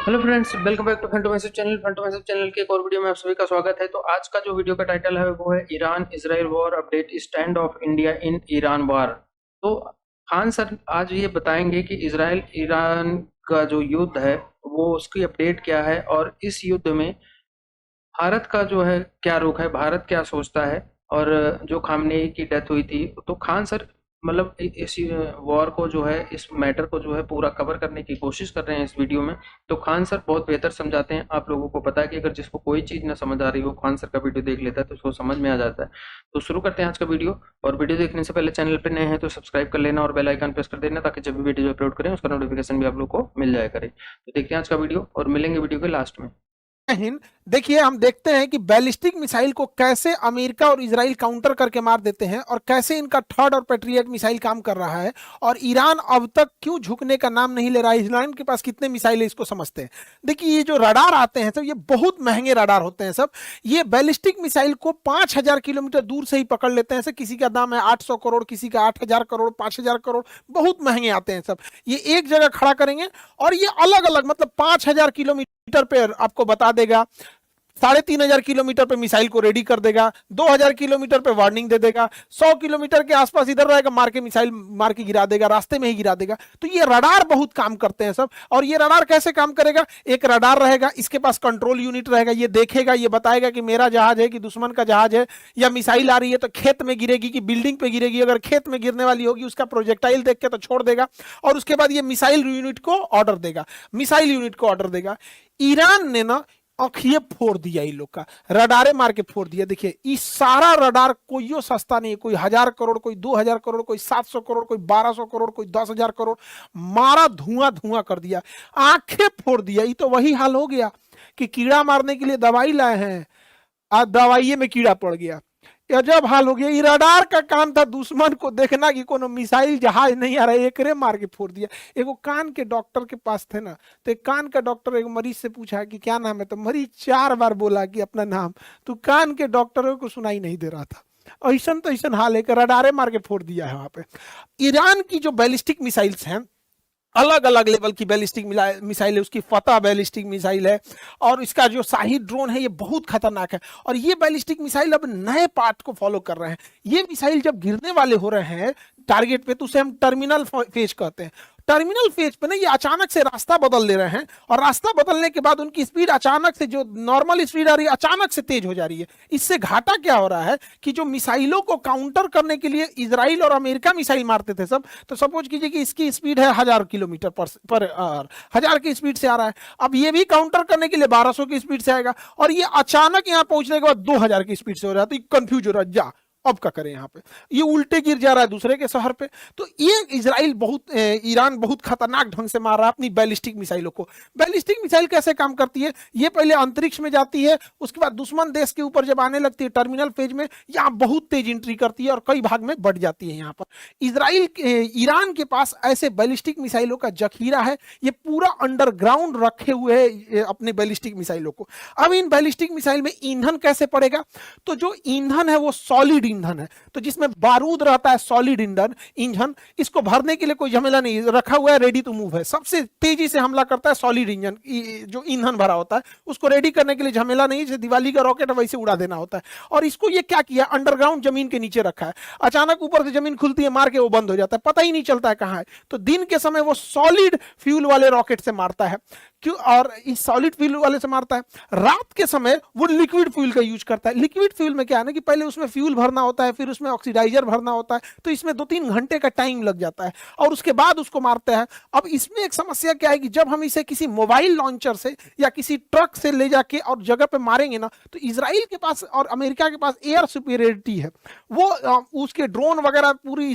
Hello friends, welcome back to Funto message channel. Funto message channel के एक और video में आप सभी का स्वागत है। तो आज का जो वीडियो का टाइटल है वो है Iran Israel war update, stand of India in Iran war. तो खान सर आज ये बताएंगे कि इजराइल ईरान का जो युद्ध है वो उसकी अपडेट क्या है और इस युद्ध में भारत का जो है क्या रुख है, भारत क्या सोचता है। और जो खामनेई की डेथ हुई थी, तो खान सर मतलब इस वॉर को जो है, इस मैटर को जो है पूरा कवर करने की कोशिश कर रहे हैं इस वीडियो में। तो खान सर बहुत बेहतर समझाते हैं। आप लोगों को पता है कि अगर जिसको कोई चीज़ ना समझ आ रही हो, खान सर का वीडियो देख लेता है तो उसको समझ में आ जाता है। तो शुरू करते हैं आज का वीडियो। और वीडियो देखने से पहले चैनल पर नए हैं तो सब्सक्राइब कर लेना और बेल आइकन प्रेस कर देना, ताकि जब भी वीडियो अपलोड करें उसका नोटिफिकेशन भी आप लोग को मिल जाया करे। तो देखते हैं आज का वीडियो और मिलेंगे वीडियो के लास्ट में। हिंद। देखिए, हम देखते हैं कि बैलिस्टिक मिसाइल को कैसे अमेरिका और इजराइल काउंटर करके मार देते हैं और कैसे इनका थर्ड और पेट्रियट मिसाइल काम कर रहा है। और ईरान अब तक क्यों झुकने का नाम नहीं ले रहा है। ईरान के पास कितने मिसाइल है इसको समझते हैं। देखिए, ये जो रडार आते हैं सब, ये बहुत महंगे रडार होते हैं सब। ये बैलिस्टिक मिसाइल को 5,000 किलोमीटर दूर से ही पकड़ लेते हैं सब। किसी का दाम है 800 करोड़, किसी का 8,000 करोड़, 5,000 करोड़, बहुत महंगे आते हैं सब। ये एक जगह खड़ा करेंगे और ये अलग अलग, मतलब 5,000 किलोमीटर पे आपको बता देगा, 3,500 किलोमीटर पे मिसाइल को रेडी कर देगा, 2,000 किलोमीटर पे वार्निंग दे देगा, 100 किलोमीटर के आसपास इधर रहेगा, मार के मिसाइल मार के गिरा देगा, रास्ते में ही गिरा देगा। तो ये रडार बहुत काम करते हैं सब। और ये रडार कैसे काम करेगा? एक रडार रहेगा, इसके पास कंट्रोल यूनिट रहेगा, ये देखेगा, ये बताएगा कि मेरा जहाज है कि दुश्मन का जहाज है, या मिसाइल आ रही है तो खेत में गिरेगी कि बिल्डिंग पे गिरेगी। अगर खेत में गिरने वाली होगी उसका प्रोजेक्टाइल देख के तो छोड़ देगा। और उसके बाद ये मिसाइल यूनिट को ऑर्डर देगा, मिसाइल यूनिट को ऑर्डर देगा। ईरान ने ना आंखिए फोड़ दिया, इन लोग का रडारे मार के फोड़ दिया। देखिए, ये सारा रडार कोई सस्ता नहीं है। कोई 1,000 करोड़, कोई 2,000 करोड़, कोई 700 करोड़, कोई 1,200 करोड़, कोई 10,000 करोड़, मारा धुआं धुआं कर दिया, आंखें फोड़ दिया। ये तो वही हाल हो गया कि कीड़ा मारने के लिए दवाई लाए हैं, आज दवाई में कीड़ा पड़ गया। अजब हाल हो गया। ये रडार का काम था दुश्मन को देखना कि कोनो मिसाइल जहाज नहीं आ रहा है, एकरे मार के फोड़ दिया। एगो कान के डॉक्टर के पास थे ना, तो एक कान का डॉक्टर एक मरीज से पूछा कि क्या नाम है, तो मरीज 4 बार बोला कि अपना नाम, तो कान के डॉक्टर को सुनाई नहीं दे रहा था। ऐसा तो ऐसा हाल है कि रडारे मार के फोड़ दिया है वहां पे। ईरान की जो बैलिस्टिक मिसाइल्स हैं, अलग अलग लेवल की बैलिस्टिक मिसाइल है। उसकी फतह बैलिस्टिक मिसाइल है, और इसका जो शाही ड्रोन है ये बहुत खतरनाक है। और ये बैलिस्टिक मिसाइल अब नए पार्ट को फॉलो कर रहे हैं। ये मिसाइल जब गिरने वाले हो रहे हैं टारगेट पे, तो उसे हम टर्मिनल फेज कहते हैं। टर्मिनल फेज पे ना ये अचानक से रास्ता बदल ले रहे हैं, और रास्ता बदलने के बाद उनकी स्पीड अचानक से, जो नॉर्मल स्पीड आ रही है, अचानक से तेज हो जा रही है। इससे घाटा क्या हो रहा है कि जो मिसाइलों को काउंटर करने के लिए इजराइल और अमेरिका मिसाइल मारते थे सब, तो सपोज कीजिए कि इसकी स्पीड है 1,000 किलोमीटर पर आवर, 1,000 की स्पीड से आ रहा है। अब ये भी काउंटर करने के लिए 1,200 की स्पीड से आएगा, और ये अचानक यहाँ पहुंचने के बाद 2,000 की स्पीड से हो रहा है। तो कंफ्यूज हो रहा है, जा अब क्या करें, यहाँ पे ये उल्टे गिर जा रहा है दूसरे के शहर पे। तो ये इजराइल ईरान बहुत खतरनाक ढंग से मार रहा है अपनी बैलिस्टिक मिसाइलों को। बैलिस्टिक मिसाइल कैसे काम करती है? ये पहले अंतरिक्ष में जाती है, उसके बाद दुश्मन देश के ऊपर जब आने लगती है टर्मिनल फेज में, यहाँ बहुत तेज एंट्री करती है और कई भाग में बढ़ जाती है। यहाँ पर ईरान के पास ऐसे बैलिस्टिक मिसाइलों का जखीरा है। ये पूरा अंडरग्राउंड रखे हुए है अपने बैलिस्टिक मिसाइलों को। अब इन बैलिस्टिक मिसाइल में ईंधन कैसे पड़ेगा? तो जो ईंधन है वो सॉलिड ईंधन है, तो जिसमें बारूद रहता है, सॉलिड इंजन। इसको भरने के लिए कोई झमेला नहीं, रखा हुआ है, रेडी टू मूव है। सबसे तेजी से हमला करता है सॉलिड इंजन। जो ईंधन भरा होता है उसको रेडी करने के लिए झमेला नहीं, जैसे दिवाली का रॉकेट वैसे उड़ा देना होता है। और इसको ये क्या किया, अंडरग्राउंड जमीन के नीचे रखा है। अचानक ऊपर से जमीन खुलती है, मार के वो बंद हो जाता है, पता ही नहीं चलता है कहाँ है। तो दिन के समय वो सॉलिड फ्यूल वाले रॉकेट से मारता है, क्यों? और इस सॉलिड फ्यूल वाले से मारता है। रात के समय वो लिक्विड फ्यूल का यूज करता है। लिक्विड फ्यूल में क्या है ना कि पहले उसमें फ्यूल भरना होता है, फिर उसमें ऑक्सीडाइजर भरना होता है, तो इसमें 2-3 घंटे का टाइम लग जाता है, और उसके बाद उसको मारते हैं। अब इसमें एक समस्या क्या है कि जब हम इसे किसी मोबाइल लॉन्चर से या किसी ट्रक से ले जाके और जगह पे मारेंगे ना, तो इसराइल के पास और अमेरिका के पास एयर सुपीरियरिटी है। वो उसके ड्रोन वगैरह पूरी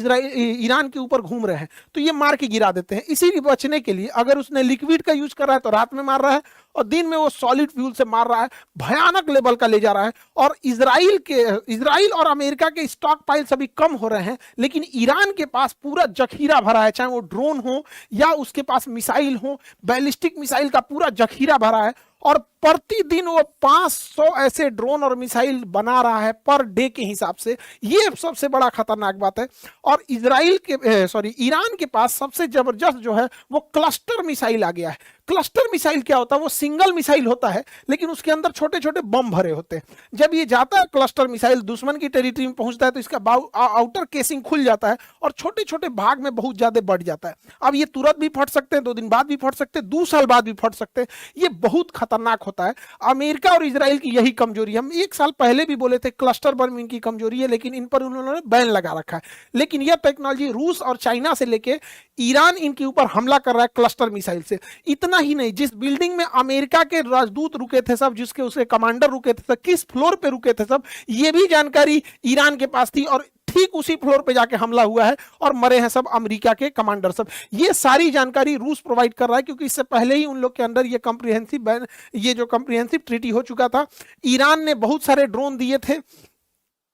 ईरान के ऊपर घूम रहे हैं, तो ये मार के गिरा देते हैं। इसी बचने के लिए अगर उसने लिक्विड का यूज कर रहा है तो रात में मार रहा है, और दिन में वो सॉलिड फ्यूल से मार रहा है। भयानक लेवल का ले जा रहा है। और इजराइल और अमेरिका के स्टॉक पाइल्स अभी कम हो रहे हैं, लेकिन ईरान के पास पूरा जखीरा भरा है, चाहे वो ड्रोन हो या उसके पास मिसाइल हो, बैलिस्टिक मिसाइल का पूरा जखीरा भरा है। और प्रतिदिन वो 500 ऐसे ड्रोन और मिसाइल बना रहा है पर डे के हिसाब से। ये सबसे बड़ा खतरनाक बात है। और ईरान के पास सबसे जबरदस्त जो है वो क्लस्टर मिसाइल आ गया है। क्लस्टर मिसाइल क्या होता है, वो सिंगल मिसाइल होता है लेकिन उसके अंदर छोटे छोटे बम भरे होते हैं। जब ये जाता है क्लस्टर मिसाइल दुश्मन की टेरिटरी में पहुंचता है तो इसका आउटर केसिंग खुल जाता है और छोटे छोटे भाग में बहुत ज्यादा बढ़ जाता है। अब ये तुरंत भी फट सकते हैं, 2 दिन बाद भी फट सकते हैं, 2 साल बाद भी फट सकते हैं। ये बहुत खतरनाक होता है। अमेरिका और इजराइल की यही कमजोरी, हम 1 साल पहले भी बोले थे क्लस्टर बम इनकी कमजोरी है, लेकिन इन पर उन्होंने बैन लगा रखा है। लेकिन यह टेक्नोलॉजी रूस और चाइना से लेके ईरान इनके ऊपर हमला कर रहा है क्लस्टर मिसाइल से। इतना ही नहीं, जिस बिल्डिंग में अमेरिका के राजदूत रुके थे सब, जिसके उसके कमांडर रुके थे सब, किस फ्लोर पे रुके थे सब, ये भी जानकारी ईरान के पास थी और ठीक उसी फ्लोर पे जाके हमला हुआ है और मरे हैं सब अमेरिका के कमांडर सब। ये सारी जानकारी रूस प्रोवाइड कर रहा है क्योंकि इससे पहले ही उन लोग के अंदर ये जो कॉम्प्रिहेंसिव ट्रीटी हो चुका था। ईरान ने बहुत सारे ड्रोन दिए थे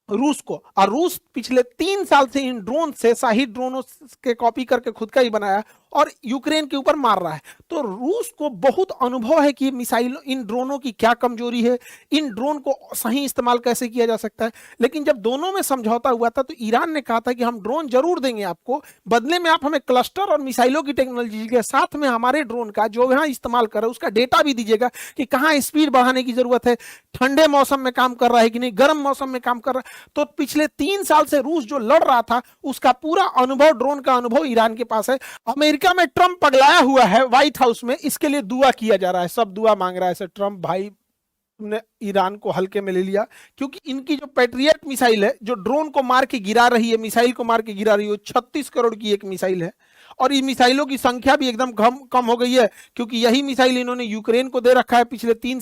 रूस को, और रूस पिछले 3 साल से इन ड्रोन से, शाही ड्रोनों के कॉपी करके खुद का ही बनाया और यूक्रेन के ऊपर मार रहा है। तो रूस को बहुत अनुभव है कि मिसाइल, इन ड्रोनों की क्या कमजोरी है, इन ड्रोन को सही इस्तेमाल कैसे किया जा सकता है। लेकिन जब दोनों में समझौता हुआ था तो ईरान ने कहा था कि हम ड्रोन जरूर देंगे आपको, बदले में आप हमें क्लस्टर और मिसाइलों की टेक्नोलॉजी के साथ में हमारे ड्रोन का जो यहाँ इस्तेमाल कर रहे हैं उसका डेटा भी दीजिएगा कि कहाँ स्पीड बढ़ाने की जरूरत है, ठंडे मौसम में काम कर रहा है कि नहीं, गर्म मौसम में काम कर रहा है। तो पिछले 3 साल से रूस जो लड़ रहा था उसका पूरा अनुभव, ड्रोन का अनुभव ईरान के पास है। अमेरिका में ट्रंप पगलाया हुआ है व्हाइट हाउस में, इसके लिए दुआ किया जा रहा है, सब दुआ मांग रहा है सर, ट्रंप भाई तुमने ईरान को हल्के में ले लिया। क्योंकि इनकी जो पैट्रियट मिसाइल है जो ड्रोन को मार के गिरा रही है, मिसाइल को मार के गिरा रही है, 36 करोड़ की एक मिसाइल है और ये मिसाइलों की संख्या भी एकदम कम हो गई है क्योंकि यही मिसाइल इन्होंने यूक्रेन को दे रखा है पिछले 3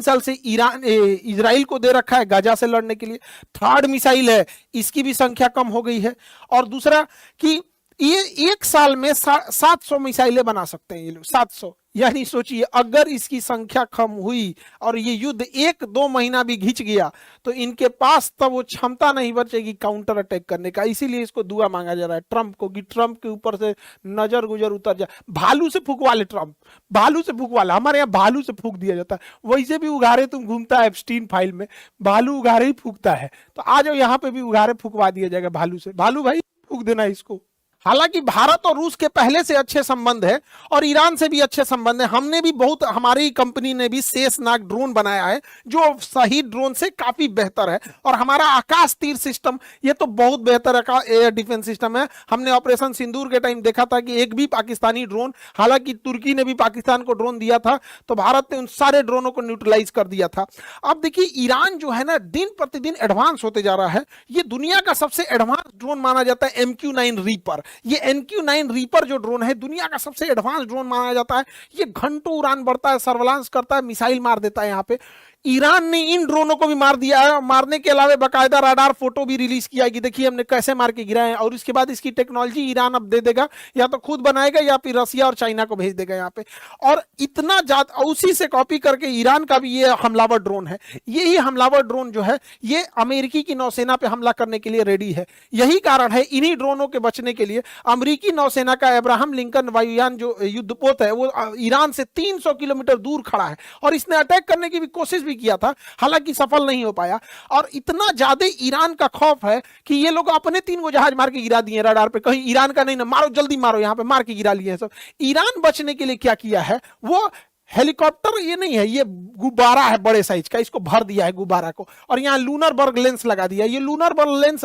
साल से इजराइल को दे रखा है गाजा से लड़ने के लिए। 3rd मिसाइल है, इसकी भी संख्या कम हो गई है। और दूसरा कि ये 1 साल में 700 मिसाइलें बना सकते हैं ये लोग, 700। यानी सोचिए अगर इसकी संख्या कम हुई और ये युद्ध 1-2 महीना भी घिंच गया तो इनके पास तब वो क्षमता नहीं बचेगी काउंटर अटैक करने का। इसीलिए इसको दुआ मांगा जा रहा है ट्रंप को कि ट्रंप के ऊपर से नजर गुजर उतर जाए। भालू से फूंकवा ले ट्रंप, भालू से फूंकवा ले। हमारे यहाँ भालू से फूंक दिया जाता है, वैसे भी उघारे तुम घूमता है एप्स्टीन फाइल में, भालू उघारे ही फूंकता है। तो आ जाओ यहाँ पे भी उघारे फूंकवा दिया जाएगा भालू से। भालू भाई फूंक देना इसको। हालांकि भारत और रूस के पहले से अच्छे संबंध है और ईरान से भी अच्छे संबंध है। हमने भी बहुत, हमारी कंपनी ने भी शेषनाग ड्रोन बनाया है जो सही ड्रोन से काफी बेहतर है। और हमारा आकाश तीर सिस्टम ये तो बहुत बेहतर एयर डिफेंस सिस्टम है। हमने ऑपरेशन सिंदूर के टाइम देखा था कि एक भी पाकिस्तानी ड्रोन, हालांकि तुर्की ने भी पाकिस्तान को ड्रोन दिया था तो भारत ने उन सारे ड्रोनों को न्यूट्रलाइज कर दिया था। अब देखिए ईरान जो है ना दिन प्रतिदिन एडवांस होते जा रहा है। ये दुनिया का सबसे एडवांस ड्रोन माना जाता है MQ-9 रीपर। ये MQ-9 रीपर जो ड्रोन है दुनिया का सबसे एडवांस ड्रोन माना जाता है। ये घंटों उड़ान बढ़ता है, सर्विलांस करता है, मिसाइल मार देता है। यहाँ पे ईरान ने इन ड्रोनों को भी मार दिया है। मारने के अलावा बाकायदा राडार फोटो भी रिलीज किया है कि देखिए हमने कैसे मार के गिराए हैं। और इसके बाद इसकी टेक्नोलॉजी ईरान अब दे देगा, या तो खुद बनाएगा या फिर रसिया और चाइना को भेज देगा यहाँ पे। और इतना ज्यादा उसी से कॉपी करके ईरान का भी ये हमलावर ड्रोन है। यही हमलावर ड्रोन जो है ये अमेरिकी की नौसेना पे हमला करने के लिए रेडी है। यही कारण है इन्हीं ड्रोनों के बचने के लिए अमेरिकी नौसेना का अब्राहम लिंकन वायुयान जो युद्धपोत है वो ईरान से 300 किलोमीटर दूर खड़ा है और इसने अटैक करने की भी कोशिश किया था, हालांकि सफल नहीं हो पाया। और इतना ज्यादा ईरान का खौफ है कि ये लोग अपने 3 गो जहाज मार के गिरा दिए रडार पे, कहीं ईरान का नहीं ना, मारो जल्दी मारो, यहाँ पे मार के गिरा लिए सब। ईरान बचने के लिए क्या किया है, वो हेलीकॉप्टर ये नहीं है, ये गुब्बारा है बड़े साइज का, इसको भर दिया है गुब्बारा को और यहाँ लूनर बर्ग लेंस लगा दिया। ये लूनर बर्ग लेंस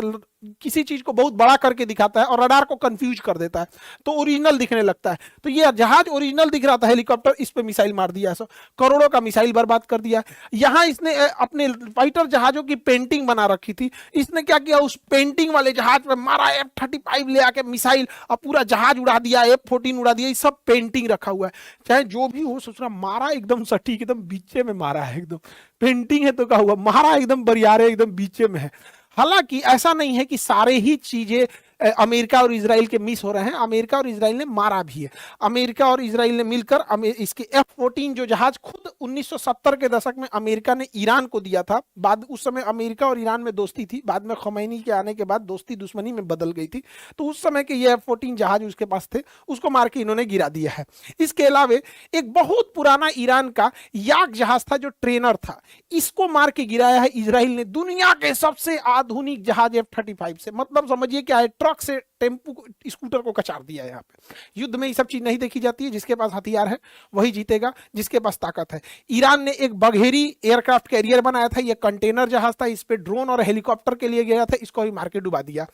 किसी चीज को बहुत बड़ा करके दिखाता है और रडार को कंफ्यूज कर देता है तो ओरिजिनल दिखने लगता है। तो ये जहाज ओरिजिनल दिख रहा था हेलीकॉप्टर, इस पे मिसाइल मार दिया, सब करोड़ों का मिसाइल बर्बाद कर दिया। यहाँ इसने अपने फाइटर जहाजों की पेंटिंग बना रखी थी, इसने क्या किया उस पेंटिंग वाले जहाज पे मारा, F-35 ले आके मिसाइल और पूरा जहाज उड़ा दिया, F-14 उड़ा दिया। ये सब पेंटिंग रखा हुआ है, चाहे जो भी हो। सोच रहा मारा एकदम सटीक, एकदम बीचे में मारा है, एकदम पेंटिंग है तो क्या हुआ, मारा एकदम बरियारे, एकदम बीचे में है। हालांकि ऐसा नहीं है कि सारे ही चीजें अमेरिका और इजराइल के मिस हो रहे हैं, अमेरिका और इजराइल ने मारा भी है। अमेरिका और इजराइल ने मिलकर इसके F-14 जो जहाज खुद 1970 के दशक में अमेरिका ने ईरान को दिया था। बाद उस समय अमेरिका और ईरान में दोस्ती थी, बाद में खमैनी के आने के बाद दोस्ती दुश्मनी में बदल गई थी। तो उस समय के ये F-14 जहाज उसके पास थे, उसको मार के इन्होंने गिरा दिया है। इसके अलावा एक बहुत पुराना ईरान का याक जहाज था जो ट्रेनर था, इसको मार के गिराया है इजराइल ने, दुनिया के सबसे आधुनिक जहाज F-35 से। मतलब समझिए क्या है, ट्रक से टेम्पू को, स्कूटर को कचार दिया है। यहाँ पे युद्ध में ये सब चीज नहीं देखी जाती है, जिसके पास हथियार है वही जीतेगा, जिसके पास ताकत है। ईरान ने एक बघेरी एयरक्राफ्ट कैरियर बनाया था, ये कंटेनर जहाज था, इस पे ड्रोन और हेलीकॉप्टर के लिए गया था, इसको भी मार के डुबा दिया।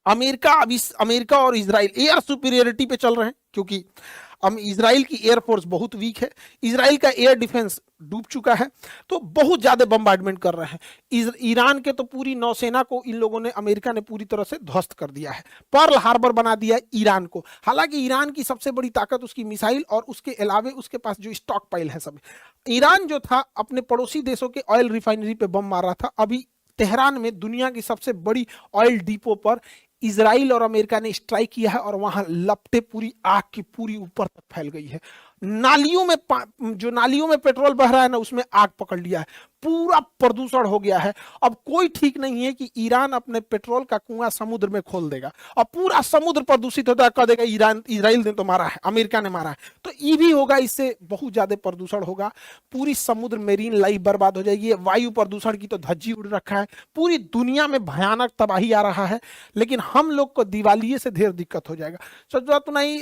अमेरिका और इजराइल एयर सुपीरियरिटी पे चल रहे हैं, क्योंकि इजराइल की एयरफोर्स बहुत वीक है, इजराइल का एयर डिफेंस डूब चुका है, तो बहुत ज्यादा बम्बार्डमेंट कर रहे हैं। ईरान के तो पूरी नौसेना को इन लोगों ने, अमेरिका ने पूरी तरह से ध्वस्त कर दिया है, पर्ल हार्बर बना दिया ईरान को। हालांकि ईरान की सबसे बड़ी ताकत उसकी मिसाइल और उसके अलावे उसके पास जो स्टॉक पाइल है सब। ईरान जो था अपने पड़ोसी देशों के ऑयल रिफाइनरी पे बम मार रहा था। अभी तेहरान में दुनिया की सबसे बड़ी ऑयल डिपो पर इजराइल और अमेरिका ने स्ट्राइक किया है और वहां लपटे पूरी आग की पूरी ऊपर तक फैल गई है। नालियों में जो नालियों में पेट्रोल बह रहा है ना, उसमें आग पकड़ लिया है, पूरा प्रदूषण हो गया है। अब कोई ठीक नहीं है कि ईरान अपने पेट्रोल का कुआं समुद्र में खोल देगा और पूरा समुद्र प्रदूषित होता है, कह देगा ईरान, इजराइल ने तो मारा है, अमेरिका ने मारा है, तो ये भी होगा, इससे बहुत ज्यादा प्रदूषण होगा, पूरी समुद्र मेरीन लाइफ बर्बाद हो जाएगी। वायु प्रदूषण की तो धज्जी उड़ रखा है, पूरी दुनिया में भयानक तबाही आ रहा है। लेकिन हम लोग को दिवाली से ढेर दिक्कत हो जाएगा। सोचो तो नहीं,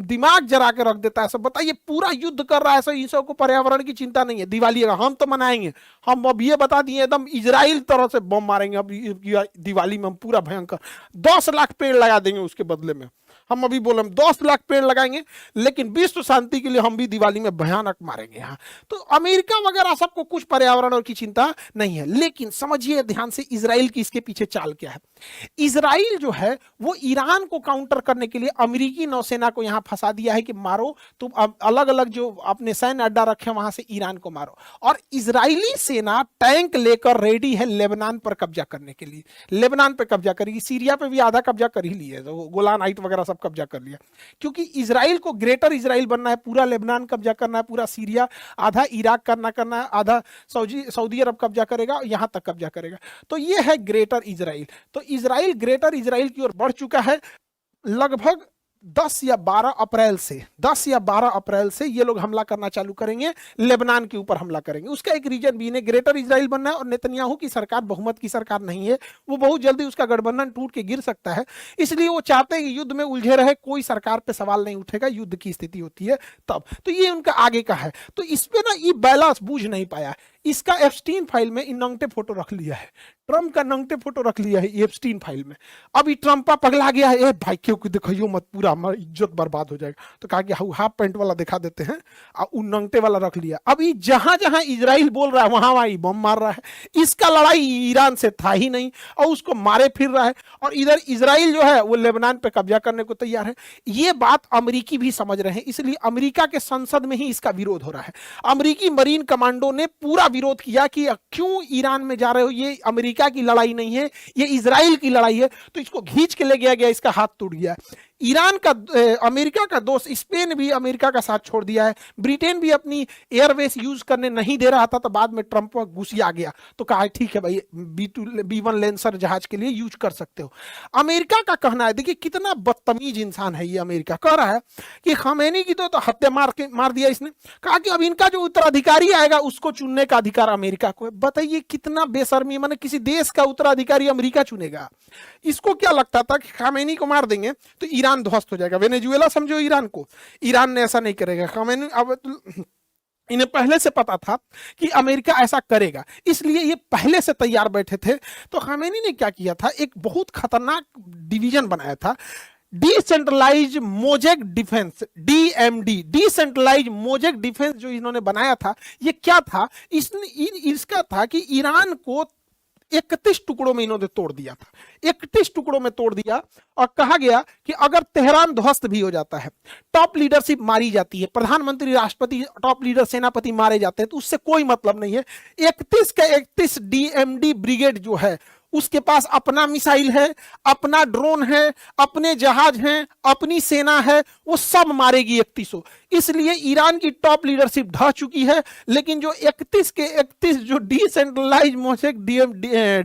दिमाग जरा के रख देता है सब। बताइए, पूरा युद्ध कर रहा है सब, इन सबको पर्यावरण की चिंता नहीं है। दिवाली हम तो मनाएंगे, हम अब ये बता दिए एकदम इजराइल तरह से बम मारेंगे अब दिवाली में, हम पूरा भयंकर 10 लाख पेड़ लगा देंगे उसके बदले में। हम अभी बोले हम 10 लाख पेड़ लगाएंगे, लेकिन विश्व शांति के लिए हम भी दिवाली में भयानक मारेंगे। यहाँ तो अमेरिका वगैरह सबको कुछ पर्यावरण की चिंता नहीं है। लेकिन समझिए ध्यान से इजराइल की इसके पीछे चाल क्या है। इजराइल जो है वो ईरान को काउंटर करने के लिए अमेरिकी नौसेना को यहाँ फंसा दिया है कि मारो तुम, अलग अलग जो अपने सैन्य अड्डा रखे वहां से ईरान को मारो। और इजरायली सेना टैंक लेकर रेडी है लेबनान पर कब्जा करने के लिए। लेबनान पर कब्जा करेगी, सीरिया पे भी आधा कब्जा कर ही लिया, गोलान हाइट वगैरह सब कब्जा कर लिया, क्योंकि इजराइल को ग्रेटर इजराइल बनना है, पूरा लेबनान कब्जा करना है, पूरा सीरिया, आधा इराक करना है, आधा सऊदी अरब कब्जा करेगा, यहां तक कब्जा करेगा। तो ये है ग्रेटर इजराइल। तो इजराइल ग्रेटर इजराइल की ओर बढ़ चुका है। लगभग 10 या 12 अप्रैल से ये लोग हमला करना चालू करेंगे, लेबनान के ऊपर हमला करेंगे। उसका एक रीजन भी, इन्हें ग्रेटर इजराइल बनना है और नेतन्याहू की सरकार बहुमत की सरकार नहीं है, वो बहुत जल्दी उसका गठबंधन टूट के गिर सकता है। इसलिए वो चाहते हैं कि युद्ध में उलझे रहे, कोई सरकार पे सवाल नहीं उठेगा, युद्ध की स्थिति होती है तब। तो ये उनका आगे का है। तो इस पे ना ये बैलेंस बूझ नहीं पाया। इसका एप्स्टीन फाइल में इन नंगटे फोटो रख लिया है, ट्रम्प का नंगटे फोटो रख लिया है एप्स्टीन फाइल में। अभी ट्रम्पा पगला गया है, ए भाई क्यों दिखाइयो मत, पूरा हमारी इज्जत बर्बाद हो जाएगा। तो कहा कि हाफ पैंट वाला दिखा देते हैं, और उन नंगटे वाला रख लिया। अभी जहां जहां इजराइल बोल रहा है वहां वहां बम मार रहा है। इसका लड़ाई ईरान से था ही नहीं और उसको मारे फिर रहा है। और इधर इजराइल जो है वो लेबनान पे कब्जा करने को तैयार है। ये बात अमेरिकी भी समझ रहे हैं, इसलिए अमेरिका के संसद में ही इसका विरोध हो रहा है। अमेरिकी मरीन कमांडो ने पूरा विरोध किया कि क्यों ईरान में जा रहे हो, ये अमेरिका की लड़ाई नहीं है, ये इजराइल की लड़ाई है। तो इसको खींच के ले गया गया, इसका हाथ टूट गया। ईरान का, अमेरिका का दोस्त स्पेन भी अमेरिका का साथ छोड़ दिया है। ब्रिटेन भी अपनी एयरवेस यूज करने नहीं दे रहा था, तो बाद में ट्रंप घुसिया गया तो कहा ठीक है भाई, B1 लेंसर जहाज के लिए यूज कर सकते हो। अमेरिका का कहना है, देखिए कितना बदतमीज इंसान है ये। अमेरिका कह रहा है कि खमेनी की तो हत्या मार दिया इसने, कहा कि अब इनका जो उत्तराधिकारी आएगा उसको चुनने का अधिकार अमेरिका को है। बताइए कितना बेशर्मी, माने किसी देश का उत्तराधिकारी अमेरिका चुनेगा। इसको क्या लगता था कि खमेनी को मार देंगे तो ईरान ध्वस्त हो जाएगा, वेनेजुएला समझो ईरान को। ईरान ने ऐसा नहीं करेगा। खमेनी, अब इन्हें पहले से पता था कि अमेरिका ऐसा करेगा, इसलिए ये पहले से तैयार बैठे थे। तो खमेनी ने क्या किया था, एक बहुत खतरनाक डिवीजन बनाया था, decentralise mosaic defence, DMD, decentralise mosaic defence. जो इन्होंने बनाया था, ये क्या था, इसका था कि ईरान को 31 टुकड़ों में इन्होंने तोड़ दिया था। 31 टुकड़ों में तोड़ दिया और कहा गया कि अगर तेहरान ध्वस्त भी हो जाता है, टॉप लीडरशिप मारी जाती है, प्रधानमंत्री, राष्ट्रपति, टॉप लीडर, सेनापति मारे जाते हैं, तो उससे कोई मतलब नहीं है। 31 का 31 DMD ब्रिगेड जो है उसके पास अपना मिसाइल है, अपना ड्रोन है, अपने जहाज हैं, अपनी सेना है, वो सब मारेगी 3100। इसलिए ईरान की टॉप लीडरशिप ढह चुकी है। लेकिन जो 31 के 31 जो डिसेंट्रलाइज मोजेक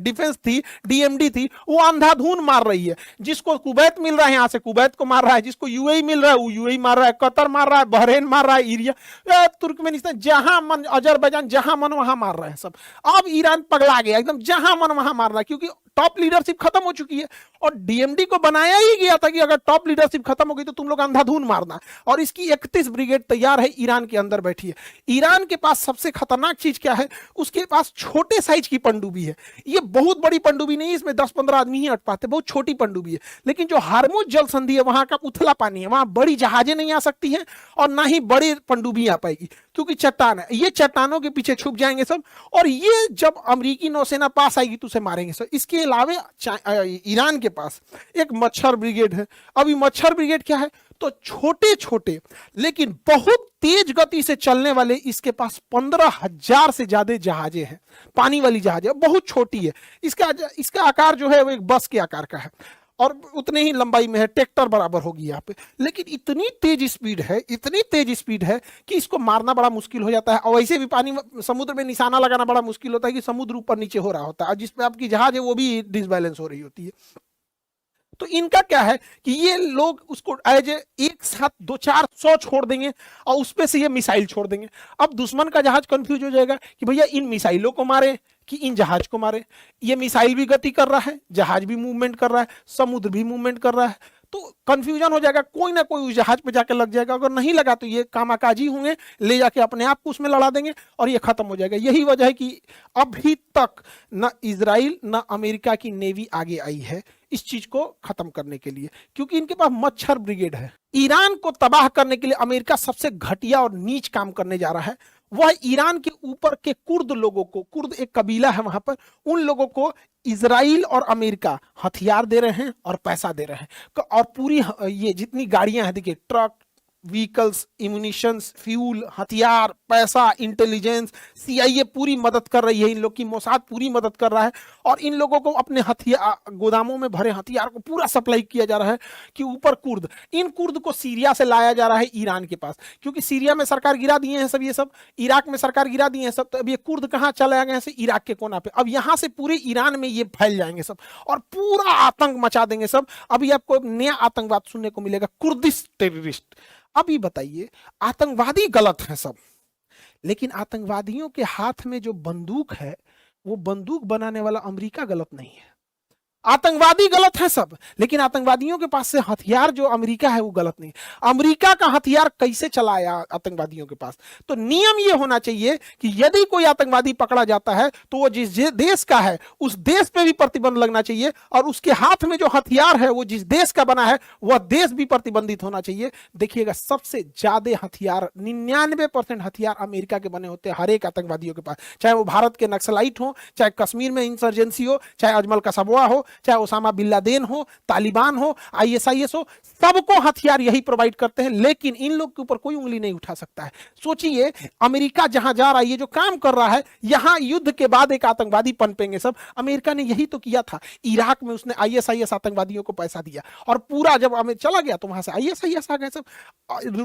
डिफेंस थी, DMD थी, वो अंधाधुन मार रही है। जिसको कुवैत मिल रहा है यहां से कुवैत को मार रहा है, जिसको UAE मिल रहा है वो UAE मार रहा है, कतर मार रहा है, बहरीन मार रहा है, इरिया, तुर्कमेनिस्तान, जहां मन, अजरबैजान, जहां मन वहां मार रहे हैं सब। अब ईरान पगला गया एकदम, जहां मन वहां मार रहा है, क्योंकि टॉप लीडरशिप खत्म हो चुकी है और डीएमडी को बनाया ही गया था कि अगर टॉप लीडरशिप खत्म हो गई तो तुम लोग अंधाधुन मारना। और इसकी 31 ब्रिगेड तैयार है, ईरान के अंदर बैठी है। ईरान के पास सबसे खतरनाक चीज क्या है, उसके पास छोटे साइज की पनडुब्बी है। ये बहुत बड़ी पनडुब्बी नहीं, इसमें 10-15 आदमी ही अट पाते, बहुत छोटी पनडुब्बी है। लेकिन जो हार्मुज जल संधि है वहां का उथला पानी है, वहां बड़ी जहाजें नहीं आ सकती हैं और ना ही बड़ी पनडुब्बी आ पाएगी, क्योंकि चट्टान है। ये चट्टानों के पीछे छुप जाएंगे सब, और ये जब अमेरिकी नौसेना पास आएगी तो उसे मारेंगे सब। इसके अलावा ईरान के पास एक मच्छर ब्रिगेड है। अभी मच्छर ब्रिगेड क्या है, तो छोटे छोटे लेकिन बहुत तेज गति से चलने वाले इसके पास 15,000 से ज्यादा जहाजें हैं, पानी वाली जहाजें, बहुत छोटी है। इसका आकार जो है वो एक बस के आकार का है और उतने ही लंबाई में है, ट्रैक्टर बराबर होगी यहाँ पे। लेकिन इतनी तेज स्पीड है, इतनी तेज स्पीड है कि इसको मारना बड़ा मुश्किल हो जाता है। और वैसे भी पानी समुद्र में निशाना लगाना बड़ा मुश्किल होता है कि समुद्र ऊपर नीचे हो रहा होता है, जिस पे आपकी जहाज है वो भी डिसबैलेंस हो रही होती है। तो इनका क्या है कि ये लोग उसको एज एक साथ 200-400 छोड़ देंगे और उस पे से ये मिसाइल छोड़ देंगे। अब दुश्मन का जहाज कंफ्यूज हो जाएगा कि भैया इन मिसाइलों को मारे कि इन जहाज को मारे। ये मिसाइल भी गति कर रहा है, जहाज भी मूवमेंट कर रहा है, समुद्र भी मूवमेंट कर रहा है, तो कंफ्यूजन हो जाएगा। कोई ना कोई उस जहाज पे जाके लग जाएगा, अगर नहीं लगा तो ये कामाकाजी होंगे, ले जाके अपने आप को उसमें लड़ा देंगे और ये खत्म हो जाएगा। यही वजह है कि अभी तक न इजराइल न अमेरिका की नेवी आगे आई है इस चीज को खत्म करने के लिए, क्योंकि इनके पास मच्छर ब्रिगेड है। ईरान को तबाह करने के लिए अमेरिका सबसे घटिया और नीच काम करने जा रहा है। वह ईरान के ऊपर के कुर्द लोगों को, कुर्द एक कबीला है वहां पर, उन लोगों को इजराइल और अमेरिका हथियार दे रहे हैं और पैसा दे रहे हैं। और पूरी ये जितनी गाड़ियां हैं, देखिए, ट्रक, व्हीकल्स, इम्यूनिशंस, फ्यूल, हथियार, पैसा, इंटेलिजेंस, सीआईए पूरी मदद कर रही है इन लोग की, मोसाद पूरी मदद कर रहा है। और इन लोगों को अपने हथियार गोदामों में भरे हथियार को पूरा सप्लाई किया जा रहा है कि ऊपर कुर्द, इन कुर्द को सीरिया से लाया जा रहा है ईरान के पास, क्योंकि सीरिया में सरकार गिरा दिए हैं सब, ये सब इराक में सरकार गिरा दिए हैं सब। तो अब ये कुर्द कहाँ चले गए हैं, इराक के कोना पे। अब यहाँ से पूरे ईरान में ये फैल जाएंगे सब और पूरा आतंक मचा देंगे सब। अभी आपको नया आतंकवाद सुनने को मिलेगा, कुर्दिश टेररिस्ट। अभी बताइए, आतंकवादी गलत है सब, लेकिन आतंकवादियों के हाथ में जो बंदूक है वो बंदूक बनाने वाला अमेरिका गलत नहीं है। आतंकवादी गलत है सब, लेकिन आतंकवादियों के पास से हथियार जो अमेरिका है वो गलत नहीं। अमेरिका का हथियार कैसे चलाया आतंकवादियों के पास, तो नियम ये होना चाहिए कि यदि कोई आतंकवादी पकड़ा जाता है तो वो जिस देश का है उस देश पे भी प्रतिबंध लगना चाहिए, और उसके हाथ में जो हथियार है वो जिस देश का बना है वह देश भी प्रतिबंधित होना चाहिए। देखिएगा, सबसे ज्यादा हथियार, 99% हथियार अमेरिका के बने होते हैं हर एक आतंकवादियों के पास, चाहे वो भारत के नक्सलाइट हो, चाहे कश्मीर में इंसर्जेंसी हो, चाहे अजमल कसाबवा हो, चाहे ओसामा बिन लादेन हो, तालिबान हो, आईएसआईएस हो, सबको हथियार यही प्रोवाइड करते हैं। लेकिन इन लोग के ऊपर कोई उंगली नहीं उठा सकता है। सोचिए, अमेरिका जहां जा रहा है, ये जो काम कर रहा है, यहां युद्ध के बाद एक आतंकवादी पनपेंगे सब। अमेरिका ने यही तो किया था, इराक में उसने आईएसआईएस आतंकवादियों को पैसा दिया और पूरा जब अमेरिका चला गया तो वहां से आईएसआईएस आ गए सब।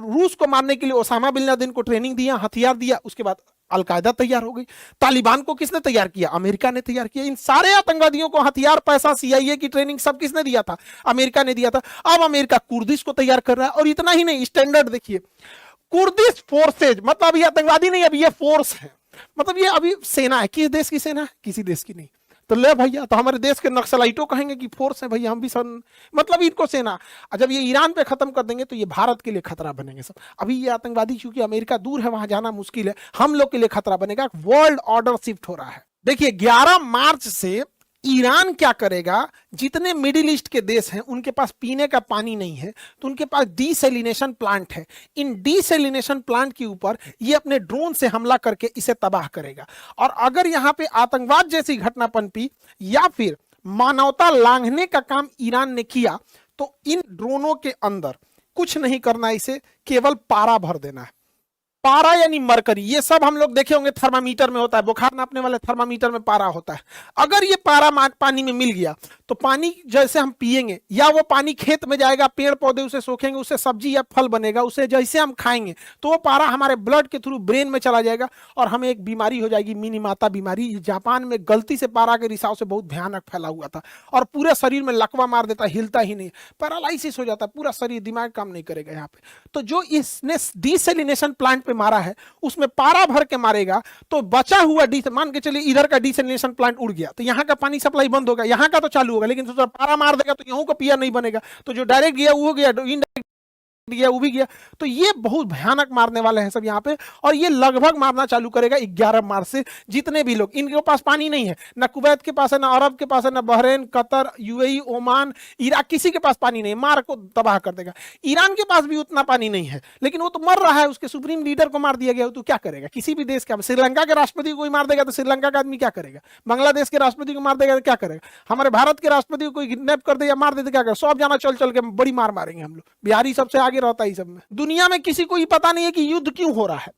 रूस को मारने के लिए ओसामा बिन लादेन को ट्रेनिंग दिया, हथियार दिया, उसके बाद अलकायदा तैयार हो गई। तालिबान को किसने तैयार किया, अमेरिका ने तैयार किया। इन सारे आतंकवादियों को हथियार, पैसा, सीआईए की ट्रेनिंग सब किसने दिया था, अमेरिका ने दिया था। अब अमेरिका कुर्दिश को तैयार कर रहा है, और इतना ही नहीं, स्टैंडर्ड देखिए, कुर्दिश फोर्सेज, मतलब अभी आतंकवादी नहीं, अभी ये फोर्स है, मतलब ये अभी सेना है। किस देश की सेना है, किसी देश की नहीं। तो ले भैया, तो हमारे देश के नक्सलाइटों कहेंगे कि फोर्स है भैया, हम भी सन, मतलब इनको सेना। जब ये ईरान पे खत्म कर देंगे तो ये भारत के लिए खतरा बनेंगे सब। अभी ये आतंकवादी, क्योंकि अमेरिका दूर है, वहां जाना मुश्किल है, हम लोग के लिए खतरा बनेगा। वर्ल्ड ऑर्डर शिफ्ट हो रहा है। देखिए, 11 मार्च से ईरान क्या करेगा, जितने मिडिल ईस्ट के देश हैं उनके पास पीने का पानी नहीं है, तो उनके पास डीसैलिनेशन प्लांट है। इन डीसैलिनेशन प्लांट के ऊपर ये अपने ड्रोन से हमला करके इसे तबाह करेगा। और अगर यहां पे आतंकवाद जैसी घटना पनपी या फिर मानवता लांघने का काम ईरान ने किया, तो इन ड्रोनों के अंदर कुछ नहीं करना, इसे केवल पारा भर देना है। पारा यानी मरकरी, ये सब हम लोग देखे होंगे थर्मामीटर में होता है, बुखार नापने वाले थर्मामीटर में पारा होता है। अगर ये पारा पानी में मिल गया तो पानी जैसे हम पिएंगे, या वो पानी खेत में जाएगा, पेड़ पौधे उसे सोखेंगे, उससे सब्जी या फल बनेगा, उसे जैसे हम खाएंगे तो वो पारा हमारे ब्लड के थ्रू ब्रेन में चला जाएगा और हमें एक बीमारी हो जाएगी, मिनीमाता बीमारी। जापान में गलती से पारा के रिसाव से बहुत भयानक फैला हुआ था और पूरे शरीर में लकवा मार देता, हिलता ही नहीं, पैरालाइसिस हो जाता, पूरा शरीर, दिमाग काम नहीं करेगा यहाँ पे। तो जो इसने डीसैलिनेशन प्लांट पे मारा है उसमें पारा भर के मारेगा तो बचा हुआ मान के चलिए इधर का डिसैलिनेशन प्लांट उड़ गया तो यहाँ का पानी सप्लाई बंद होगा, यहाँ का तो चालू होगा, लेकिन तो पारा मार देगा तो यहाँ का पिया नहीं बनेगा, तो जो डायरेक्ट गया वो गया, इनडायरेक्ट गया वो भी गया। तो ये बहुत भयानक मारने वाले हैं सब यहाँ पे, और ये लगभग मारना चालू करेगा 11 मार्च से। जितने भी लोग, इनके पास पानी नहीं है, ना कुवैत के पास है, ना अरब के पास है, ना Bahrain, Qatar, UAE, Oman, Iraq, किसी के पास पानी नहीं है, मार को तबाह कर देगा। ईरान के पास भी उतना पानी नहीं है, लेकिन वो तो मर रहा है, उसके सुप्रीम लीडर को मार दिया गया, तो क्या करेगा? किसी भी देश का, श्रीलंका के राष्ट्रपति को कोई मार देगा तो श्रीलंका का आदमी क्या करेगा? बांग्लादेश के राष्ट्रपति को मार देगा तो क्या करेगा? हमारे भारत के राष्ट्रपति को कोई किडनैप कर दे या मार दे तो क्या करेगा? सब जाना चल चल के बड़ी मार मारेंगे हम लोग। बिहारी सबसे आगे रहता है सब में। दुनिया में किसी को ये पता नहीं है कि युद्ध क्यों हो रहा है,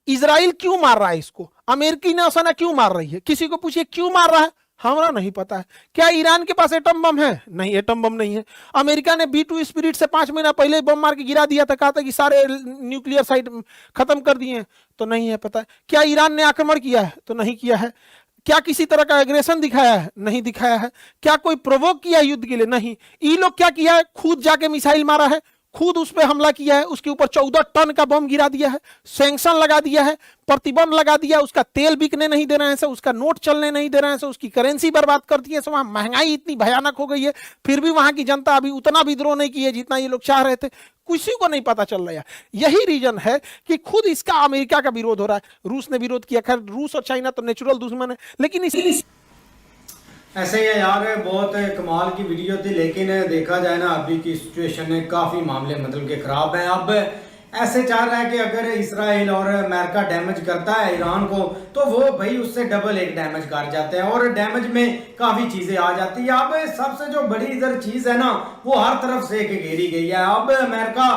इजराइल क्यों मार रहा है इसको, अमेरिकी नौसेना क्यों मार रही है, किसी को पूछिए क्यों मार रहा है, हमारा नहीं पता है। क्या ईरान के पास एटम बम है? नहीं, एटम बम नहीं है। अमेरिका ने B2 स्पिरिट से 5 महीना पहले बम मार के गिरा दिया था, कहा था कि सारे न्यूक्लियर साइट खत्म कर दिए, तो नहीं है पता है। क्या ईरान ने आक्रमण किया है? तो नहीं किया है। क्या किसी तरह का एग्रेशन दिखाया है? नहीं दिखाया है। क्या कोई प्रोवोक किया युद्ध के लिए? नहीं। ये लोग क्या किया है? खुद जाके मिसाइल मारा है, खुद उस पर हमला किया है, उसके ऊपर 14 टन का बम गिरा दिया है, सैंक्शन लगा दिया है, प्रतिबंध लगा दिया, उसका तेल बिकने नहीं दे रहे हैं, उसका नोट चलने नहीं दे रहे हैं, उसकी करेंसी बर्बाद कर दी है। वहां महंगाई इतनी भयानक हो गई है, फिर भी वहां की जनता अभी उतना विद्रोह नहीं की है जितना ये लोग चाह रहे थे। किसी को नहीं पता चल रहा है। यही रीजन है कि खुद इसका अमेरिका का विरोध हो रहा है। रूस ने विरोध किया, खैर रूस और चाइना तो नेचुरल दुश्मन है, लेकिन इस ऐसे ही है यार, बहुत कमाल की वीडियो थी, लेकिन देखा जाए ना अभी की सिचुएशन काफ़ी मामले मतलब के ख़राब हैं। अब ऐसे चाह रहा है कि अगर इसराइल और अमेरिका डैमेज करता है ईरान को तो वो भाई उससे डबल एक डैमेज कर जाते हैं, और डैमेज में काफ़ी चीज़ें आ जाती है। अब सबसे जो बड़ी इधर चीज़ है ना वो हर तरफ से घेरी गई है। अब अमेरिका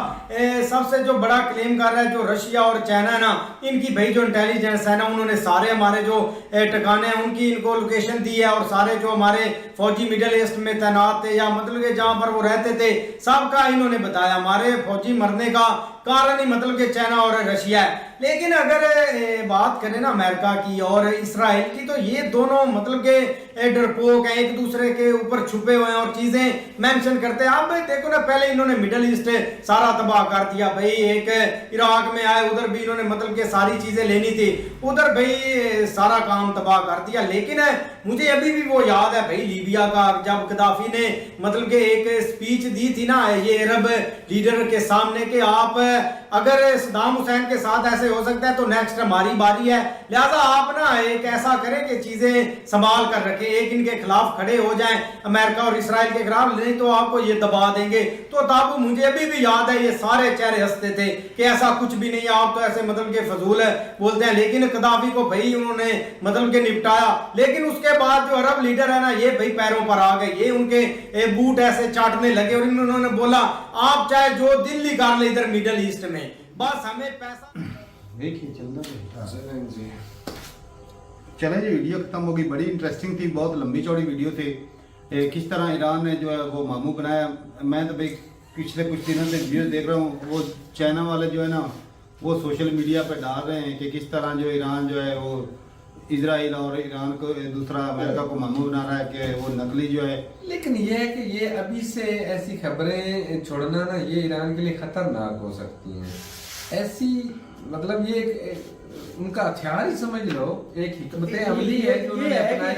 सबसे जो बड़ा क्लेम कर रहा है, जो रशिया और चाइना है ना, इनकी भाई जो इंटेलिजेंस है ना, उन्होंने सारे हमारे जो ठिकाने हैं उनकी इनको लोकेशन दी है, और सारे जो हमारे फौजी मिडिल ईस्ट में तैनात थे या मतलब कि जहां पर वो रहते थे सबका इन्होंने बताया। हमारे फौजी मरने का कारण ही मतलब कि चाइना और रशिया है। लेकिन अगर बात करें ना अमेरिका की और इसराइल की, तो ये दोनों मतलब के डरपोक हैं, एक दूसरे के ऊपर छुपे हुए हैं और चीजें मेंशन करते हैं। अब देखो ना, पहले इन्होंने मिडिल ईस्ट सारा तबाह कर दिया भाई, एक इराक में आए उधर भी इन्होंने मतलब के सारी चीजें लेनी थी, उधर भाई सारा काम तबाह कर दिया। लेकिन मुझे अभी भी वो याद है भाई लीबिया का, जब गद्दाफी ने मतलब के एक स्पीच दी थी ना ये अरब लीडर के सामने कि आप अगर सद्दाम हुसैन के साथ ऐसे हो सकता है तो नेक्स्ट हमारी बारी है, लिहाजा आप ना एक ऐसा करें कि चीजें संभाल कर रखें, एक इनके खिलाफ खड़े हो जाएं अमेरिका और इसराइल के खिलाफ, नहीं तो आपको ये दबा देंगे। तो तब मुझे अभी भी याद है ये सारे चेहरे हंसते थे कि ऐसा कुछ भी नहीं है, आप तो ऐसे मतलब के फजूल है बोलते हैं। लेकिन गद्दाफी को भाई उन्होंने मतलब के निपटाया, लेकिन उसके बाद जो अरब लीडर है ना ये भाई पैरों पर आ गए, ये उनके बूट ऐसे चाटने लगे और इन्होंने बोला आप चाहे जो दिल्ली कर ले इधर मिडिल ईस्ट में, बस हमें पैसा। देखिए चलें जी, वीडियो खत्म हो गई, बड़ी इंटरेस्टिंग थी, बहुत लंबी चौड़ी वीडियो थी। किस तरह ईरान ने जो है वो मामू बनाया। मैं तो भाई पिछले कुछ दिनों से वीडियो देख रहा हूँ, वो चाइना वाले जो है ना वो सोशल मीडिया पे डाल रहे हैं कि किस तरह जो ईरान जो है वो इजराइल और ईरान को दूसरा अमेरिका को मामू बना रहा है कि वो नकली जो है। लेकिन ये है कि ये अभी से ऐसी खबरें छोड़ना ना ये ईरान के लिए खतरनाक हो सकती हैं। ऐसी मतलब ये उनका हथियार ही समझ लो, एक हिकमत अमली है जो उन्होंने अपनाई।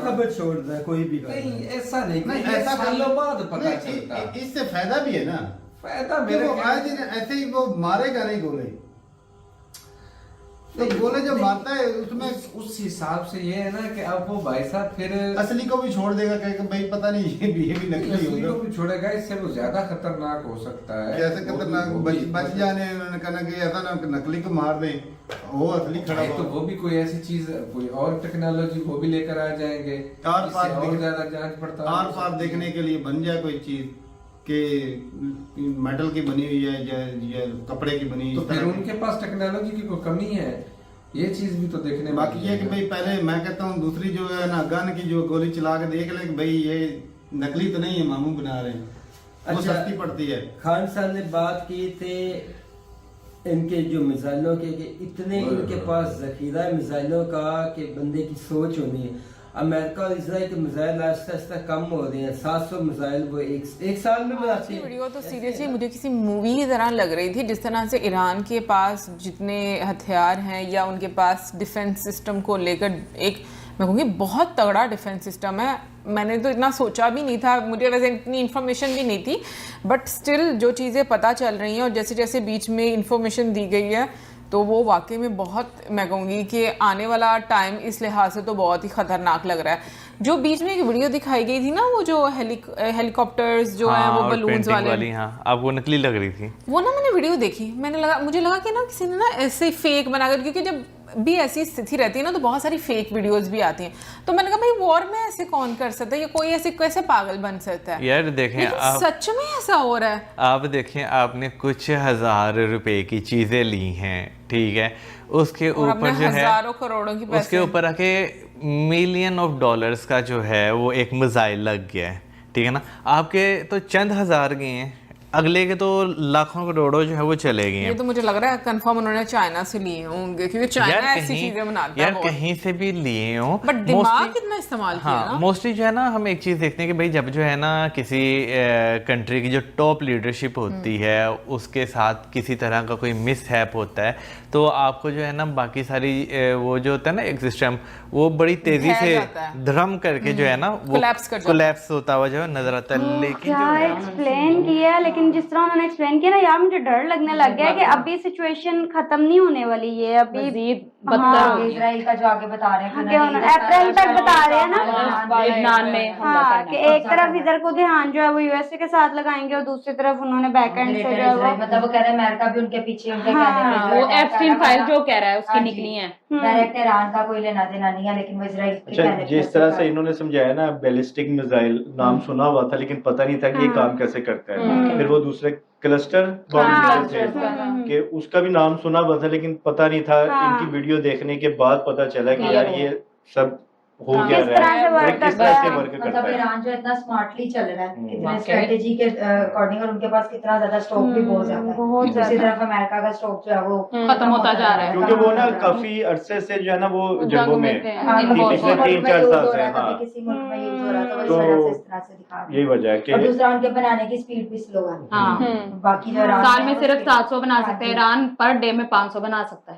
खबर छोड़ रहा है कोई भी नहीं ऐसा नहीं, ऐसा सालों बाद पता चलता। इससे फायदा भी है ना, फायदा मेरे ऐसे ही वो मारेगा नहीं गोले, तो गोले जब मारता है उसमें उस हिसाब से ये है ना कि अब वो भाई साहब फिर असली को भी छोड़ देगा, कहेगा भाई पता नहीं ये भी नकली असली होगा, को भी छोड़ेगा, इससे वो ज्यादा खतरनाक हो सकता है। कैसे खतरनाक बच जाने, उन्होंने कहना कि ऐसा ना नकली को मार दें, वो असली खड़ा तो वो भी कोई ऐसी चीज, कोई और टेक्नोलॉजी वो भी लेकर आ जाएंगे, और ज्यादा जांच पड़ताल आर पार देखने के लिए बन जाए कोई चीज कि मेटल की बनी हुई है या कपड़े की बनी तो हुई, फिर उनके पास टेक्नोलॉजी की कोई कमी है, ये चीज भी तो देखने। बाकी ये कि भाई पहले मैं कहता हूँ दूसरी जो है ना गन की जो गोली चला के देख ले कि भाई ये नकली तो नहीं है, मामू बना रहे हैं, वो सस्ती पड़ती है। खान साहब ने बात की थे इनके जो मिसाइलों के कि इतने इनके पास जखीरा है मिसाइलों का कि बंदे की सोच होनी है। अमेरिका और इसराइल के मिसाइल आहिस्ता आहिस्ता कम हो रहे हैं। 700 मिसाइल वो एक साल में बनाते हैं। वीडियो तो सीरियसली मुझे किसी मूवी की तरह लग रही थी, जिस तरह से ईरान के पास जितने हथियार हैं या उनके पास डिफेंस सिस्टम को लेकर एक मैं कहूँगी बहुत तगड़ा डिफेंस सिस्टम है। मैंने तो इतना सोचा भी नहीं था, मुझे वैसे इतनी इन्फॉर्मेशन भी नहीं थी, बट स्टिल जो चीज़ें पता चल रही हैं और जैसे जैसे बीच में इन्फॉर्मेशन दी गई है तो वो वाकई में बहुत, मैं कहूँगी कि आने वाला टाइम इस लिहाज से तो बहुत ही ख़तरनाक लग रहा है। जो बीच में एक वीडियो दिखाई गई थी ना, वो जो हेलीकॉप्टर्स जो हैं वो बलून्स वाली, हाँ, अब वो नकली लग रही थी वो ना, मैंने वीडियो देखी, मुझे लगा कि ना किसी ने ना ऐसे फेक बनाकर, क्योंकि जब भी ऐसी स्थिति रहती है ना तो बहुत सारी फेक वीडियोस भी आती हैं, तो मैंने कहा भाई वॉर में ऐसे कौन कर सकता है, या कोई ऐसे कैसे पागल बन सकता है यार। देखें आप, सच में ऐसा हो रहा है। आप देखें, आपने कुछ हजार रुपए की चीजें ली हैं, ठीक है, उसके ऊपर जो है हजारों करोड़ों की पैसे, उसके ऊपर आके मिलियन ऑफ डॉलर्स का जो है वो एक मिसाइल लग गया है, ठीक है ना। आपके तो चंद हजार गए हैं, अगले के तो लाखों करोड़ों जो है वो चले गए हैं। ये तो मुझे लग रहा है कंफर्म उन्होंने चाइना से लिए होंगे, क्योंकि चाइना ऐसी चीजें बनाता है यार, कहीं से भी लिए हो, बट दिमाग कितना इस्तेमाल किया ना। मोस्टली जो है ना, हम एक चीज़ देखते हैं कि भाई जब जो है ना किसी कंट्री की जो टॉप लीडरशिप होती है उसके साथ किसी तरह का कोई मिसहैप होता है, तो आपको जो है ना बाकी सारी वो जो होता है ना एक सिस्टम, वो बड़ी तेजी से धर्म करके जो है ना वो कोलैप्स होता हुआ जो है नजर आता है। लेकिन क्या एक्सप्लेन किया, लेकिन जिस तरह उन्होंने एक्सप्लेन किया ना यार, मुझे डर लगने लग गया कि अभी सिचुएशन खत्म नहीं होने वाली है, अभी इजराइल का जो आगे बता रहे हैं अप्रैल तक बता रहे हैं ना, लबनान में, हाँ, कि एक तरफ इधर को ध्यान जो है वो यूएसए के साथ लगाएंगे और दूसरी तरफ उन्होंने बैकएंड से जो है वो, मतलब वो कह रहे हैं अमेरिका भी उनके पीछे, उनके कहने पे वो एफ-16 फाइल जो कह रहा है उसकी निकली है, डायरेक्ट ईरान का कोई लेना देना नहीं है, लेकिन वो इजराइल के कहने पे जिस तरह से इन्होंने समझाया ना, बैलिस्टिक मिसाइल नाम सुना हुआ था लेकिन पता नहीं था कि ये काम कैसे करता है। फिर वो दूसरे क्लस्टर बॉम्ब के उसका भी नाम सुना हुआ था लेकिन पता नहीं था। इनकी वीडियो देखने के बाद पता चला कि यार ये सब हो गया है, किस तरह से वर्क करता मतलब है। ईरान जो इतना स्मार्टली चल रहा है, कितने स्ट्रेटेजी के अकॉर्डिंग, और उनके पास कितना ज्यादा स्टॉक भी बहुत ज्यादा है। दूसरी तरफ अमेरिका का स्टॉक जो है वो खत्म होता जा रहा है, क्योंकि वो ना काफी अरसे से जो है ना वो जंगों में पिछले 3-4 साल से, हाँ, किसी मुल्क में यूज हो रहा था, वो इस तरह से दिखा यही वजह है कि और दूसरा उनके बनाने की स्पीड भी स्लो है। बाकी जो साल में सिर्फ 700 बना सकते हैं, ईरान पर डे में 500 बना सकता है।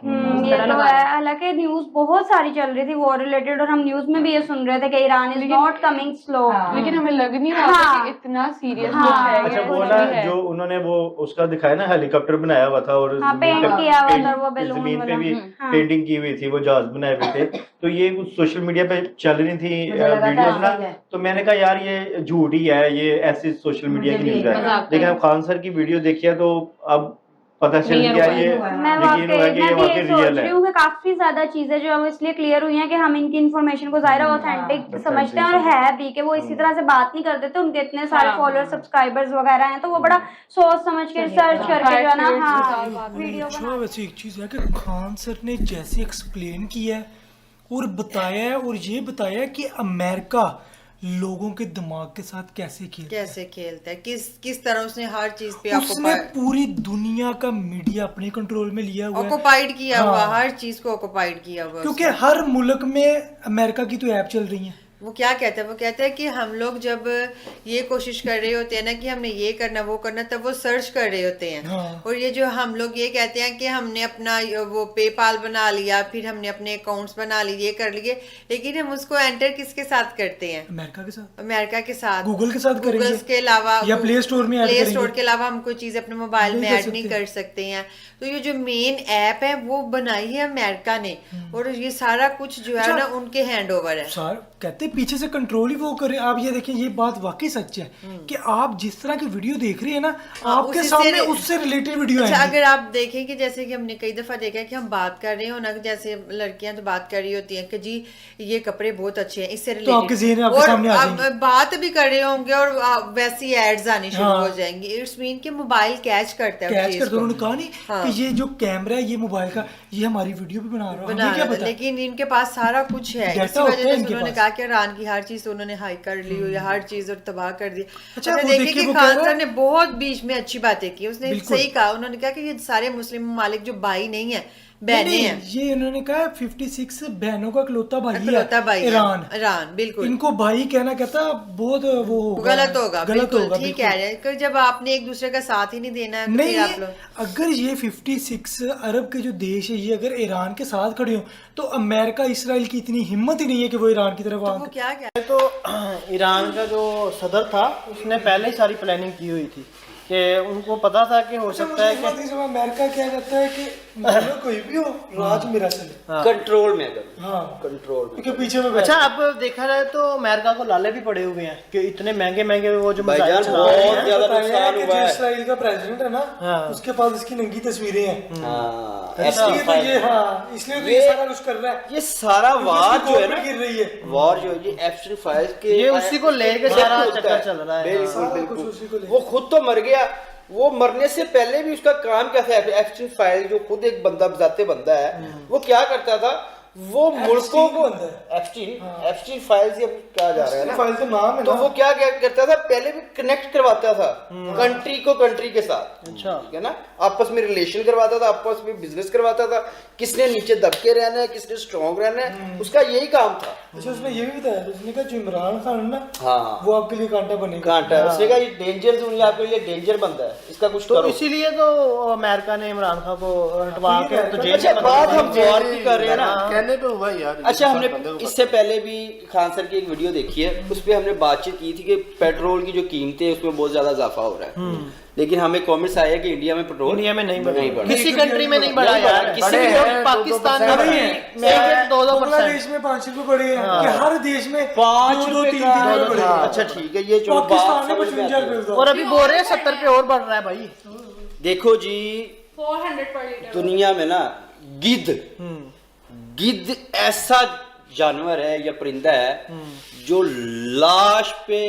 हालांकि न्यूज बहुत सारी चल रही थी वॉर रिलेटेड, और हम न्यूज में भी ये सुन रहे थे कि Iran is not coming slow, लेकिन हमें लग नहीं रहा कि इतना सीरियस है। अच्छा, वो ना जो उन्होंने वो उसका दिखाया ना, हेलीकॉप्टर बनाया हुआ था और पेंट किया हुआ था, वो बैलून जमीन पे भी पेंटिंग की हुई थी, वो जहाज बनाए हुए थे। तो ये कुछ सोशल मीडिया पे चल रही थी वीडियोस ना, तो मैंने कहा यार ये झूठ ही है, ये ऐसी सोशल मीडिया की न्यूज है। लेकिन अब खान सर की वीडियो देखिए तो अब पता चल गया ये यकीन हुआ कि ये वाकई रियल है। कि काफी ज्यादा चीजें जो है वो इसलिए क्लियर हुई हैं कि हम इनकी इन्फॉर्मेशन को ज़ाहिर ऑथेंटिक समझते हैं, और है भी कि वो इसी तरह से बात नहीं करते थे, उनके इतने सारे फॉलोअर सब्सक्राइबर्स वगैरह हैं, तो वो बड़ा सोच समझ के रिसर्च करके जो है ना, हाँ, वीडियो बना। वैसे एक चीज है कि खान सर ने जैसे एक्सप्लेन किया है और बताया है, और ये बताया कि अमेरिका लोगों के दिमाग के साथ कैसे खेलता है, किस तरह उसने हर चीज पे उसने पूरी दुनिया का मीडिया अपने कंट्रोल में लिया हुआ है, ऑक्युपाइड किया हुआ, हर चीज को ऑक्युपाइड किया हुआ, क्योंकि हर मुल्क में अमेरिका की तो ऐप चल रही है। वो क्या कहता है, वो कहता है कि हम लोग जब ये कोशिश कर रहे होते हैं ना कि हमने ये करना वो करना, तब वो सर्च कर रहे होते हैं। हाँ। और ये जो हम लोग ये कहते हैं कि हमने अपना वो पेपाल बना लिया, फिर हमने अपने अकाउंट्स बना लिए, ये कर लिए, लेकिन हम उसको एंटर किसके साथ करते हैं? अमेरिका के साथ, अमेरिका के साथ, गूगल के साथ करेंगे, के अलावा या प्ले स्टोर में, प्ले स्टोर के अलावा हम कोई चीज अपने मोबाइल में ऐड नहीं कर सकते हैं। तो ये जो मेन ऐप है वो बनाई है अमेरिका ने, और ये सारा कुछ जो है ना उनके हैंड ओवर है। सर कहते पीछे से कंट्रोल ही वो करे। आप ये देखें, ये बात वाकई सच है कि आप जिस तरह की वीडियो देख रही है ना, आपके सामने उससे रिलेटेड वीडियो है। अगर आप देखें कि जैसे कि हमने कई दफा देखा है कि हम बात कर रहे हो ना, जैसे लड़कियां तो बात कर रही होती हैं कि जी ये कपड़े बहुत अच्छे हैं, इससे रिलेटेड, और बात भी कर रहे होंगे और वैसी एड्स आनी शुरू हो जाएंगी। इट्स मीन कि मोबाइल कैच करता है। उन्होंने कहा नहीं कि ये जो कैमरा है ये मोबाइल का, ये हमारी वीडियो भी बना रहा है, लेकिन इनके पास सारा कुछ है। इसी वजह से उन्होंने कहा कि ईरान की हर चीज उन्होंने हाई कर ली हुई है, हर चीज और तबाह कर दी। अच्छा, देखिए कि खान सर ने बहुत बीच में अच्छी बातें की, उसने सही कहा, उन्होंने कहा कि ये सारे मुस्लिम ममालिक जो भाई नहीं है, बहनें हैं। ये उन्होंने कहा 56 बहनों का इकलौता भाई इकलौता भाई है ईरान बिल्कुल। इनको भाई कहना कहता बहुत वो गलत होगा, बिल्कुल ठीक कह रहे हैं। जब आपने एक दूसरे का साथ ही नहीं देना है तो नहीं, फिर आप लोग अगर ये 56 अरब के जो देश है ये अगर ईरान के साथ खड़े हो तो अमेरिका इसराइल की इतनी हिम्मत ही नहीं है कि वो ईरान की तरफ तो वो क्या क्या तो ईरान का जो सदर था उसने पहले ही सारी प्लानिंग की हुई थी कि उनको पता था कि हो सकता है कि अमेरिका क्या कहता है कि कोई भी हो राज मेरा चले कंट्रोल में अगर हाँ कंट्रोल में पीछे में। अच्छा अब देखा जाए तो अमेरिका को लाले भी पड़े हुए हैं कि इतने महंगे महंगे वो जो मिसाइल चला रहे हैं, ज्यादा नुकसान हुआ है। इस्राइल का प्रेसिडेंट है ना उसके पास इसकी नंगी तस्वीरें हैं इसलिए तो ये इसलिए तो ये सारा कुछ कर रहा है। ये सारा वार जो है ना गिर रही है वार जो है ये एप्शन फाइल्स के ये उसी को लेके सारा चक्कर चल रहा है। बिल्कुल वो खुद तो मर गया, वो मरने से पहले भी उसका काम क्या था। एप्स्टीन फाइल जो खुद एक बंदा बजाते बंदा है वो क्या करता था, वो मुल्कों को एप्स्टीन फाइल से कहा जा रहा है ना, फाइल तो नाम है। तो वो क्या करता था, पहले भी कनेक्ट करवाता था कंट्री को कंट्री के साथ, अच्छा ठीक है ना, आपस में रिलेशन करवाता था, आपस में बिजनेस करवाता था, किसने नीचे दब के रहना है, किसने स्ट्रॉन्ग रहना है, उसका यही काम था। अच्छा उसने ये भी बताया, उसने कहा जो इमरान खान ना हाँ वो आपके लिए कांटा बनेगा, कांटा उसने कहा ये डेंजर जोन, आपके लिए डेंजर बनता है, इसका कुछ तो करो। इसीलिए तो अमेरिका ने इमरान खान को हटवा के तो जेल बात हम वॉर की कर रहे हैं ना, कहने पे हुआ यार। अच्छा हमने इससे पहले भी खान सर की एक वीडियो देखी है, उस पर हमने बातचीत की थी कि पेट्रोल की जो कीमतें है उसमें बहुत ज्यादा इजाफा हो रहा है, लेकिन हमें कमेंट्स आया कि इंडिया में पेट्रोल इंडिया में नहीं बढ़ा, किसी कंट्री में नहीं बढ़ा यार, किसी भी पाकिस्तान में नहीं, 2-2% बांग्लादेश में 5 रुपए बढ़े हैं कि हर देश में 5-3 बढ़े। अच्छा ठीक है, ये चलो बात समझ में आती है। और अभी बोल रहे हैं 70 पे और बढ़ रहा है भाई। देखो जी 400 पर लीटर दुनिया में ना गिद्ध ऐसा जानवर है या परिंदा है जो लाश पे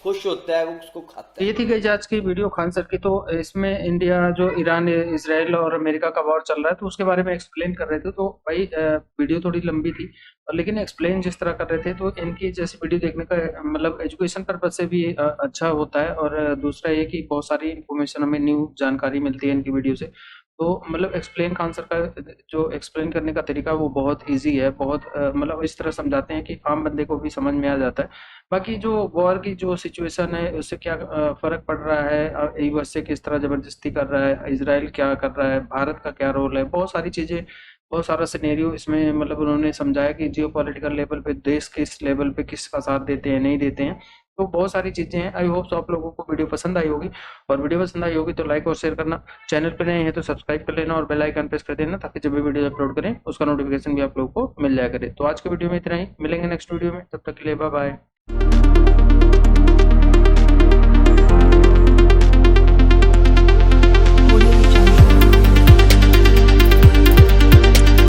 खुश होता है, वो उसको खाता है। ये थी गई आज की वीडियो खान सर की। तो इसमें इंडिया जो ईरान इजराइल और अमेरिका का वॉर चल रहा है तो उसके बारे में एक्सप्लेन कर रहे थे। तो भाई वीडियो थोड़ी लंबी थी लेकिन एक्सप्लेन जिस तरह कर रहे थे तो इनकी जैसी वीडियो देखने का मतलब एजुकेशन पर्पज से भी अच्छा होता है, और दूसरा ये कि बहुत सारी इंफॉर्मेशन हमें न्यू जानकारी मिलती है इनकी वीडियो से। तो मतलब एक्सप्लेन खान सर का जो एक्सप्लेन करने का तरीका वो बहुत इजी है, बहुत मतलब इस तरह समझाते हैं कि आम बंदे को भी समझ में आ जाता है। बाकी जो वॉर की जो सिचुएशन है उससे क्या फर्क पड़ रहा है, यूएस से किस तरह जबरदस्ती कर रहा है, इजराइल क्या कर रहा है, भारत का क्या रोल है, बहुत सारी चीजें, बहुत सारा सिनेरियो इसमें मतलब उन्होंने समझाया कि जियो पॉलिटिकल लेवल पे देश किस लेवल पे किसका साथ देते हैं नहीं देते हैं। तो बहुत सारी चीजें हैं। आई होप आप लोगों को वीडियो पसंद आई होगी, और वीडियो पसंद आई होगी तो लाइक और शेयर करना, चैनल पे नए हैं तो सब्सक्राइब कर लेना और बेल आइकन प्रेस कर देना ताकि जब भी वीडियो अपलोड करें उसका नोटिफिकेशन भी आप लोगों को मिल जाया करे। तो आज के वीडियो में इतना ही, मिलेंगे नेक्स्ट वीडियो में, तब तक के लिए बाय बाय।